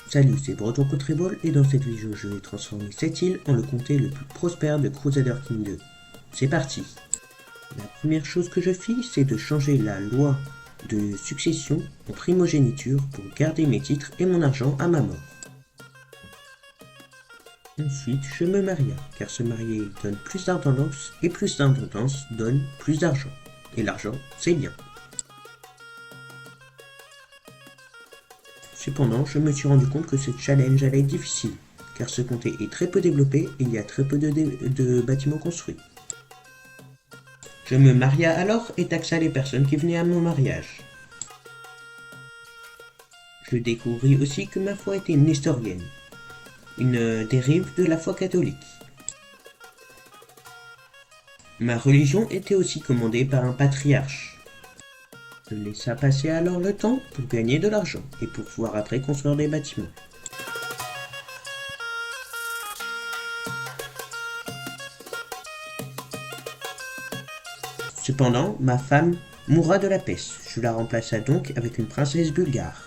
Salut, c'est Breton Contrébol et dans cette vidéo je vais transformer cette île en le comté le plus prospère de Crusader King 2. C'est parti. La première chose que je fis, c'est de changer la loi de succession en primogéniture pour garder mes titres et mon argent à ma mort. Ensuite, je me maria, car se marier donne plus d'indépendance et plus d'indépendance donne plus d'argent. Et l'argent, c'est bien. Cependant, je me suis rendu compte que ce challenge allait être difficile, car ce comté est très peu développé et il y a très peu de bâtiments construits. Je me maria alors et taxa les personnes qui venaient à mon mariage. Je découvris aussi que ma foi était nestorienne, une dérive de la foi catholique. Ma religion était aussi commandée par un patriarche. Je laissa passer alors le temps pour gagner de l'argent et pour pouvoir après construire des bâtiments. Cependant, ma femme mourra de la peste. Je la remplaça donc avec une princesse bulgare.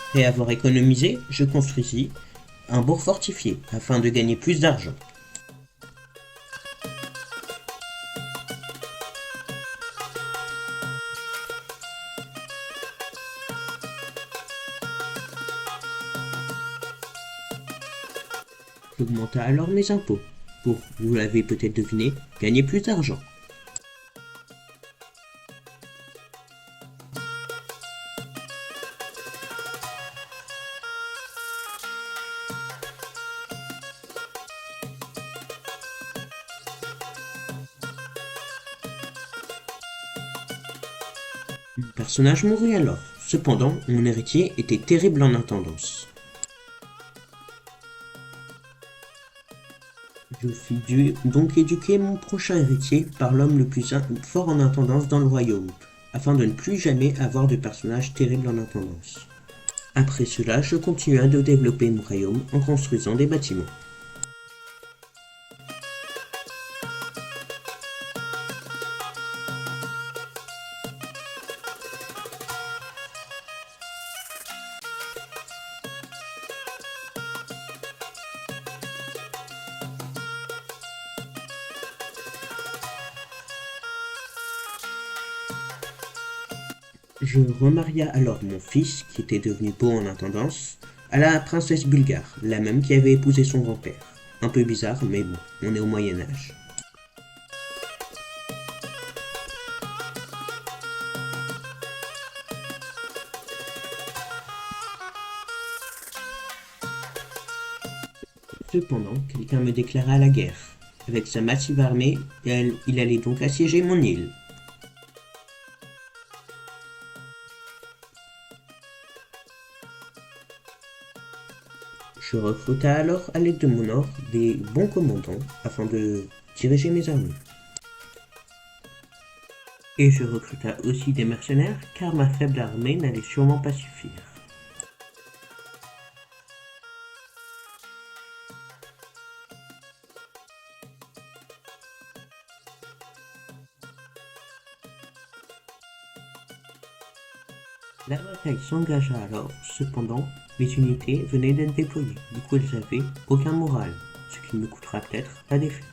Après avoir économisé, je construisis un bourg fortifié afin de gagner plus d'argent. J'augmenta alors mes impôts pour, vous l'avez peut-être deviné, gagner plus d'argent. Le personnage mourut alors. Cependant, mon héritier était terrible en intendance. Je fis donc éduquer mon prochain héritier par l'homme le plus fort en intendance dans le royaume, afin de ne plus jamais avoir de personnage terrible en intendance. Après cela, je continua de développer mon royaume en construisant des bâtiments. Je remaria alors mon fils, qui était devenu beau en intendance, à la princesse bulgare, la même qui avait épousé son grand-père. Un peu bizarre, mais bon, on est au Moyen-Âge. Cependant, quelqu'un me déclara la guerre. Avec sa massive armée, il allait donc assiéger mon île. Je recruta alors, à l'aide de mon or, des bons commandants afin de diriger mes armées. Et je recruta aussi des mercenaires, car ma faible armée n'allait sûrement pas suffire. La bataille s'engagea alors, cependant, mes unités venaient d'être déployées, du coup elles avaient aucun moral, ce qui me coûtera peut-être la défaite.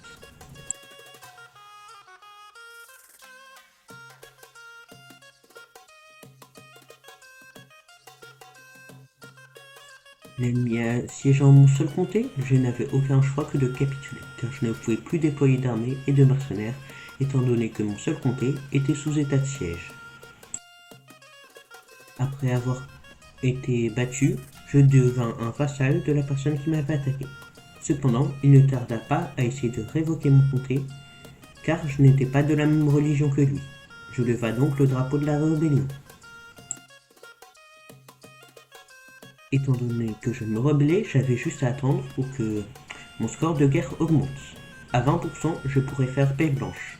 L'ennemi assiégeant mon seul comté, je n'avais aucun choix que de capituler, car je ne pouvais plus déployer d'armées et de mercenaires, étant donné que mon seul comté était sous état de siège. Après avoir été battu, je devins un vassal de la personne qui m'avait attaqué. Cependant, il ne tarda pas à essayer de révoquer mon comté, car je n'étais pas de la même religion que lui. Je leva donc le drapeau de la rébellion. Étant donné que je me rebellais, j'avais juste à attendre pour que mon score de guerre augmente. À 20%, je pourrais faire paix blanche.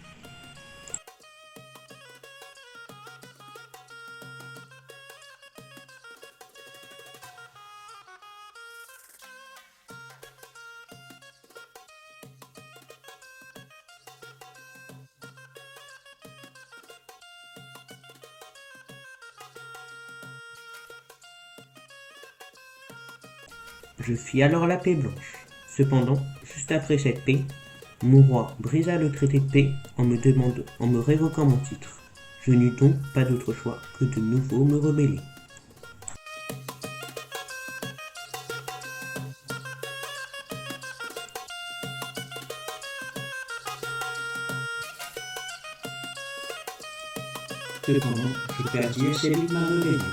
Je fis alors la paix blanche. Cependant, juste après cette paix, mon roi brisa le traité de paix en me révoquant mon titre. Je n'eus donc pas d'autre choix que de nouveau me rebeller. Cependant, je perdis assez vite ma rébellion.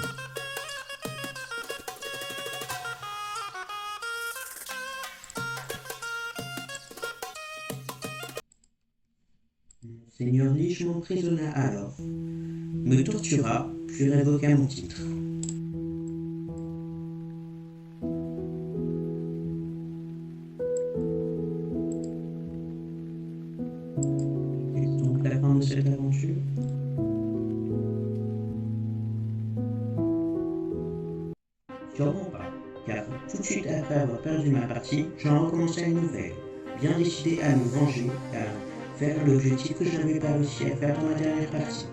Seigneur Lich m'emprisonna alors, me tortura, puis révoqua mon titre. Est-ce donc la fin de cette aventure? Sûrement pas, car tout de suite après avoir perdu ma partie, j'en recommençais une nouvelle, bien décidé à me venger, à faire l'objectif que je n'avais pas réussi à faire dans ma dernière partie.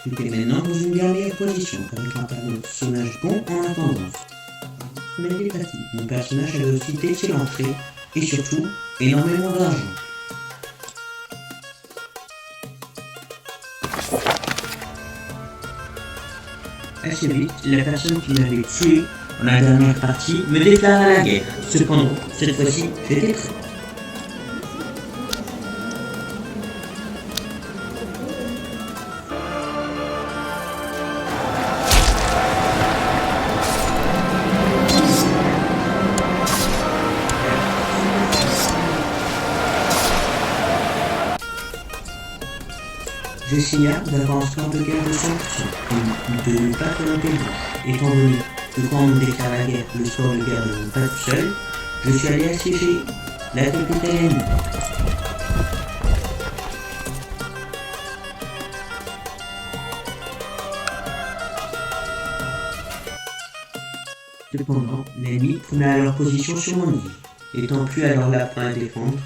J'étais maintenant dans une bien meilleure position, avec un personnage bon en attendance. Mais il est parti. Mon personnage avait aussi d'excellents traits, et surtout, énormément d'argent. Assez vite, la personne qui m'avait tué dans la dernière partie me déclara la guerre. Cependant, cette fois-ci, j'étais prêt. J'essaya d'avoir un score de guerre de 100% et de ne pas faire un paiement. Étant donné que quand on me déclare la guerre, le score de guerre ne monte pas tout seul, je suis allé assiéger la capitale ennemie. Cependant, l'ennemi prenait alors position sur mon île. Étant plus alors là pour la défendre,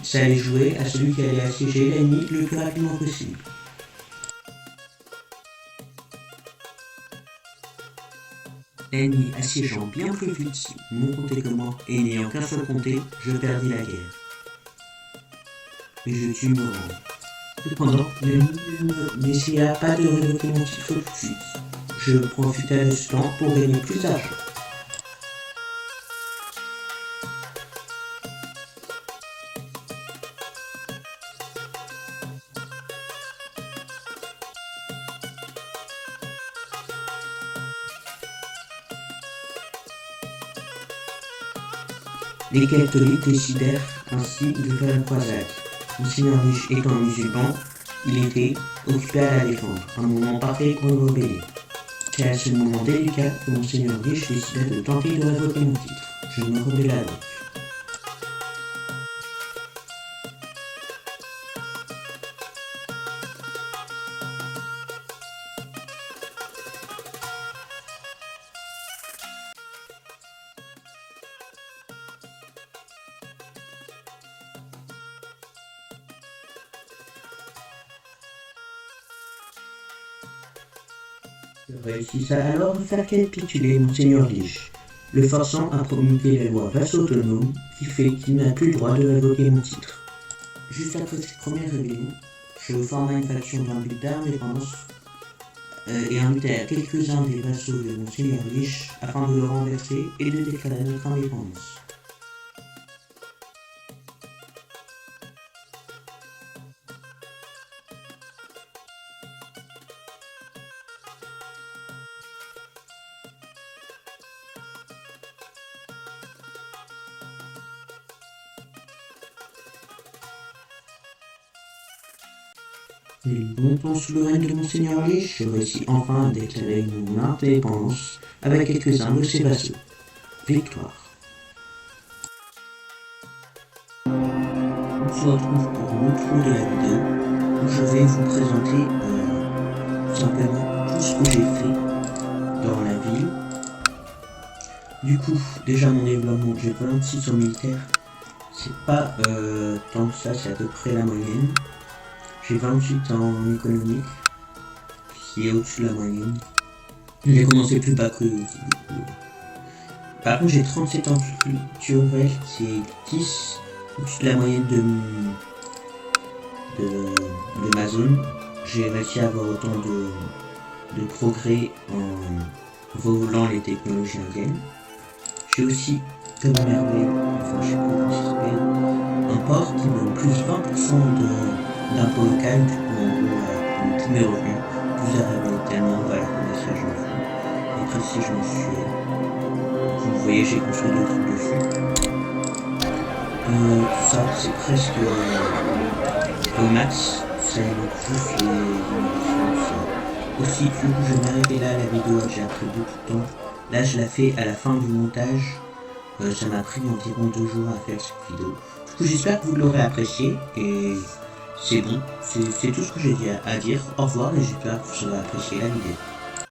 ça allait jouer à celui qui allait assiéger l'ennemi le plus rapidement possible. L'ennemi assiégeant bien plus vite mon comté que moi et n'ayant qu'un seul comté, je perdis la guerre. Mais je tue me rendre. Cependant, l'ennemi n'essaya pas de révoquer mon titre tout de suite. Je profitais de ce temps pour gagner plus d'argent. Les catholiques décidèrent ainsi de faire une croisade. Monseigneur Lich étant musulman, il était occupé à la défendre, un moment parfait pour le rebeller. C'est à ce moment délicat que Monseigneur Lich décida de tenter de révoquer mon titre. Je me rebella donc. Je réussis alors à faire capituler Monseigneur Lich, le forçant à promulguer la loi vaste autonome qui fait qu'il n'a plus le droit de révoquer mon titre. Juste après cette première rébellion, je forma une faction dans le but d'indépendance et invita quelques-uns des vassaux de Monseigneur Lich afin de le renverser et de déclarer notre indépendance. Les longtemps souveraine de mon seigneurie, je réussis enfin à déclarer mon indépendance avec quelques-uns de ses vassaux. Victoire. On se retrouve pour l'outro de la vidéo où je vais vous présenter simplement tout ce que j'ai fait dans la ville. Du coup, déjà mon développement, j'ai 26 en militaire. C'est pas tant que ça, c'est à peu près la moyenne. J'ai 28 en économique, qui est au-dessus de la moyenne. J'ai commencé plus bas que vous. Par contre, j'ai 37 en culturel, qui est 10 au-dessus de la moyenne de ma zone. J'ai réussi à avoir autant de progrès en volant les technologies indiennes. J'ai aussi, comme merveille, enfin je sais pas comment ça s'appelle, un port qui me donne plus 20% d'impôt local, du coup en gros tous mes revenus, vous avez tellement, voilà, ça je m'en fous. Et précis je me suis, vous voyez j'ai construit deux trucs dessus. Tout ça c'est presque au max, ça il manque juste les innovations, tout ça. Aussi du coup je vais m'arrêter là, la vidéo j'ai pris beaucoup de temps. Là je la fais à la fin du montage. Ça m'a pris environ 2 jours à faire cette vidéo. Du coup j'espère que vous l'aurez apprécié et c'est bon, c'est tout ce que j'ai à dire. Au revoir et j'espère que vous aurez apprécié la vidéo.